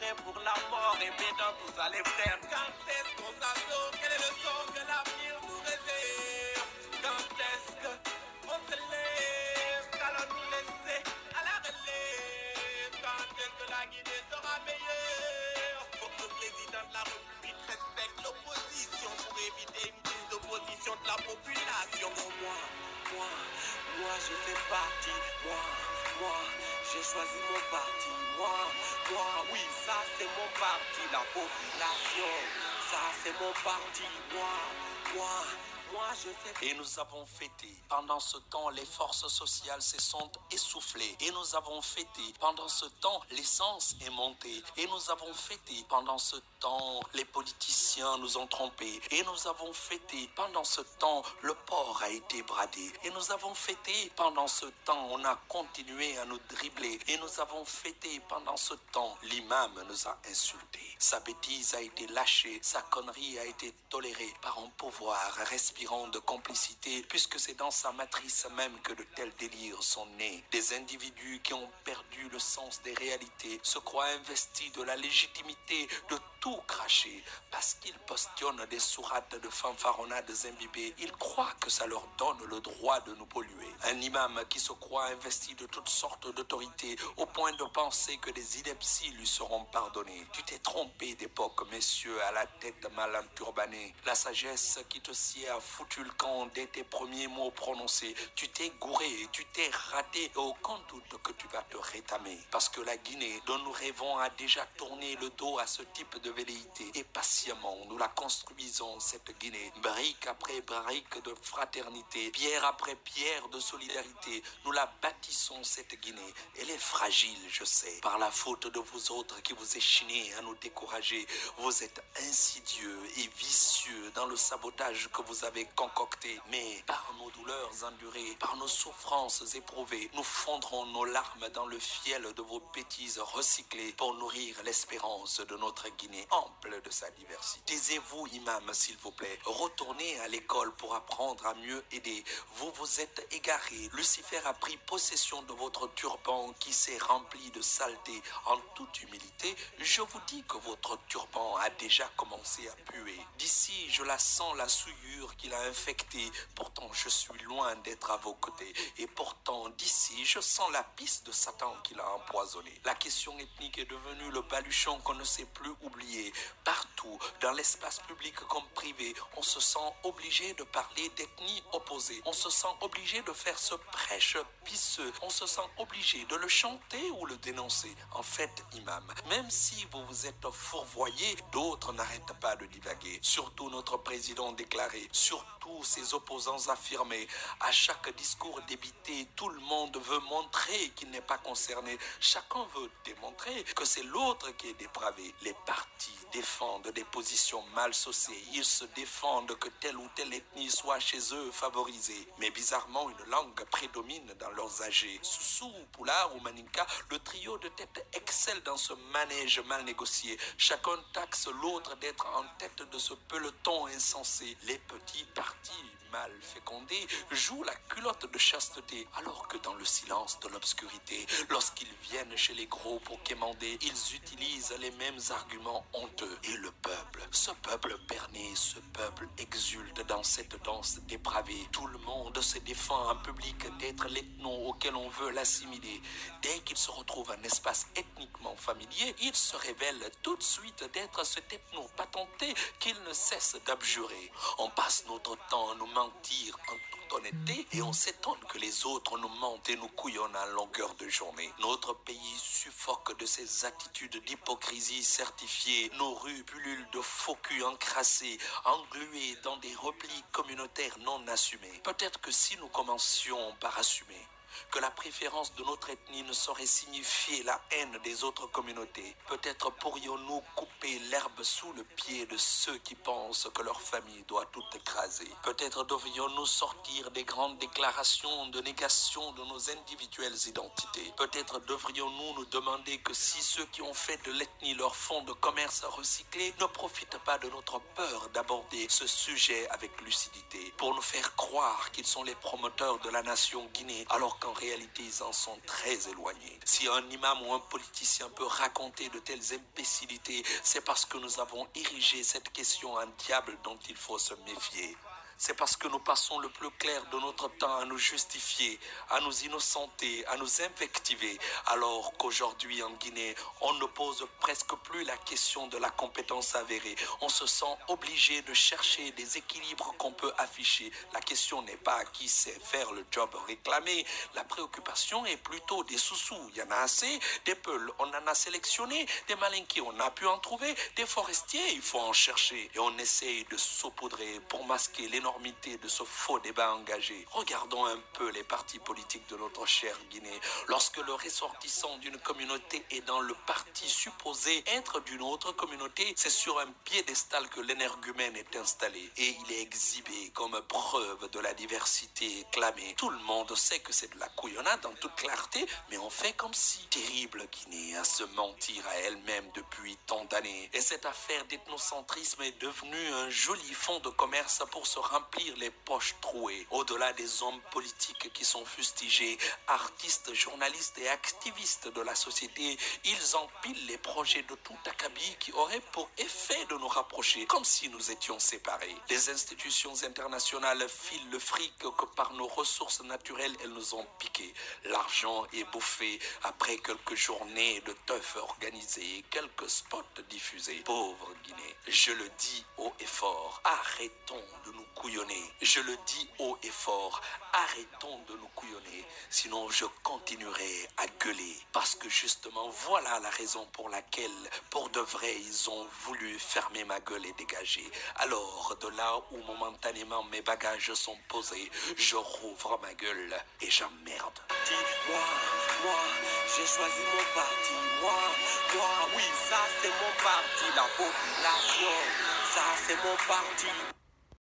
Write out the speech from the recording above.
prêt pour la mort et dans tout ça les frères. Quand est-ce qu'on s'assaut? Quel est le son que l'avenir nous réserve? Quand est-ce qu'on se lève? Allons-nous laisser à la relève? Quand est-ce que la Guinée sera meilleure? Faut que le président de la République respecte l'opposition pour éviter une prise d'opposition de la population. Moi, je fais partie. Moi, j'ai choisi mon parti. Moi, oui, ça c'est mon parti. La population, ça c'est mon parti. Moi, je fais... Et nous avons fêté. Pendant ce temps, les forces sociales se sont essoufflées. Et nous avons fêté. Pendant ce temps, l'essence est montée. Et nous avons fêté. Pendant ce temps, les politiciens nous ont trompés. Et nous avons fêté. Pendant ce temps, le port a été bradé. Et nous avons fêté. Pendant ce temps, on a continué à nous dribbler. Et nous avons fêté. Pendant ce temps, l'imam nous a insultés. Sa bêtise a été lâchée. Sa connerie a été tolérée par un pouvoir respirant de complicité, puisque c'est dans sa matrice même que de tels délires sont nés. Des individus qui ont perdu le sens des réalités se croient investis de la légitimité de tout cracher parce qu'ils postillonnent des sourates de fanfaronnades imbibées. Ils croient que ça leur donne le droit de nous polluer. Un imam qui se croit investi de toutes sortes d'autorités au point de penser que des inepties lui seront pardonnées. Tu t'es trompé d'époque, messieurs, à la tête mal enturbanée. La sagesse qui te sied a foutu le camp dès tes premiers mots prononcés. Tu t'es gouré, tu t'es raté et aucun doute que tu vas te rétamer. Parce que la Guinée, dont nous rêvons, a déjà tourné le dos à ce type de velléité. Et patiemment, nous la construisons, cette Guinée, brique après brique de fraternité, pierre après pierre de solidarité. Nous la bâtissons, cette Guinée. Elle est fragile, je sais, par la faute de vous autres qui vous échinez à nous décourager. Vous êtes insidieux et vicieux dans le sabotage que vous avez concocté. Mais par nos douleurs endurées, par nos souffrances éprouvées, nous fondrons nos larmes dans le fiel de vos bêtises recyclées pour nourrir l'espérance de notre Guinée ample de sa diversité. Taisez-vous, imam, s'il vous plaît. Retournez à l'école pour apprendre à mieux aider. Vous vous êtes égaré. Lucifer a pris possession de votre turban qui s'est rempli de saleté. En toute humilité, je vous dis que votre turban a déjà commencé à puer. D'ici, je la sens, la souillure qu'il a infectée. Pourtant, je suis loin d'être à vos côtés. Et pourtant, d'ici, je sens la piste de Satan qui l'a empoisonné. La question ethnique est devenue le baluchon qu'on ne sait plus oublier. Partout, dans l'espace public comme privé, on se sent obligé de parler d'ethnie opposée. On se sent obligé de faire ce prêche pisseux. On se sent obligé de le chanter ou le dénoncer. En fait, imam, même si vous vous êtes fourvoyé, d'autres n'arrêtent pas de divaguer. Surtout notre président déclaré, surtout ses opposants affirmés. À chaque discours débité, tout le monde veut montrer qu'il n'est pas concerné. Chacun veut démontrer que c'est l'autre qui est dépravé. Les partis défendent des positions mal saucées. Ils se défendent que telle ou telle ethnie soit chez eux favorisée. Mais bizarrement, une langue prédomine dans leurs AG. Soussou, Poulard ou Maninka, le trio de tête excelle dans ce manège mal négocié. Chacun taxe l'autre d'être en tête de ce peloton insensé. Les petits partis mal fécondés jouent la culotte de chasteté, alors que dans le silence de l'obscurité, lorsqu'ils viennent chez les gros pour quémander, ils utilisent les mêmes arguments honteux. Et le peuple, ce peuple berné, ce peuple exulte dans cette danse dépravée. Tout le monde se défend en public d'être l'ethno auquel on veut l'assimiler. Dès qu'il se retrouve un espace ethniquement familier, il se révèle tout de suite d'être cet ethno patenté qu'il ne cesse d'abjurer. On passe notre temps à nous mentir en toute honnêteté et on s'étonne que les autres nous mentent et nous couillonnent à longueur de journée. Notre pays suffoque de ces attitudes d'hypocrisie certifiées. Nos rues pullulent de faux culs encrassés, englués dans des replis communautaires non assumés. Peut-être que si nous commencions par assumer que la préférence de notre ethnie ne saurait signifier la haine des autres communautés. Peut-être pourrions-nous couper l'herbe sous le pied de ceux qui pensent que leur famille doit tout écraser. Peut-être devrions-nous sortir des grandes déclarations de négation de nos individuelles identités. Peut-être devrions-nous nous demander que si ceux qui ont fait de l'ethnie leur fonds de commerce recyclé ne profitent pas de notre peur d'aborder ce sujet avec lucidité pour nous faire croire qu'ils sont les promoteurs de la nation Guinée, alors qu'en qu'en réalité, ils en sont très éloignés. Si un imam ou un politicien peut raconter de telles imbécilités, c'est parce que nous avons érigé cette question en diable dont il faut se méfier. C'est parce que nous passons le plus clair de notre temps à nous justifier, à nous innocenter, à nous invectiver, alors qu'aujourd'hui en Guinée, on ne pose presque plus la question de la compétence avérée. On se sent obligé de chercher des équilibres qu'on peut afficher. La question n'est pas qui sait faire le job réclamé. La préoccupation est plutôt des sous-sous. Il y en a assez, des peuls, on en a sélectionné, des malinqués, on a pu en trouver, des forestiers, il faut en chercher. Et on essaye de saupoudrer pour masquer l'énormité de ce faux débat engagé. Regardons un peu les partis politiques de notre chère Guinée. Lorsque le ressortissant d'une communauté est dans le parti supposé être d'une autre communauté, c'est sur un piédestal que l'énergumène est installé et il est exhibé comme preuve de la diversité clamée. Tout le monde sait que c'est de la couillonnade en toute clarté, mais on fait comme si. Terrible Guinée à se mentir à elle-même depuis tant d'années. Et cette affaire d'ethnocentrisme est devenue un joli fonds de commerce pour se remplir les poches trouées. Au-delà des hommes politiques qui sont fustigés, artistes, journalistes et activistes de la société, ils empilent les projets de tout acabit qui auraient pour effet de nous rapprocher, comme si nous étions séparés. Les institutions internationales filent le fric que par nos ressources naturelles elles nous ont piqué. L'argent est bouffé après quelques journées de teuf organisées et quelques spots diffusés. Pauvre Guinée, je le dis haut et fort, arrêtons de nous couillonner. Je le dis haut et fort, arrêtons de nous couillonner, sinon je continuerai à gueuler. Parce que justement, voilà la raison pour laquelle, pour de vrai, ils ont voulu fermer ma gueule et dégager. Alors, de là où momentanément mes bagages sont posés, je rouvre ma gueule et j'emmerde. Moi, j'ai choisi mon parti. Moi, oui, ça c'est mon parti. La population, ça c'est mon parti.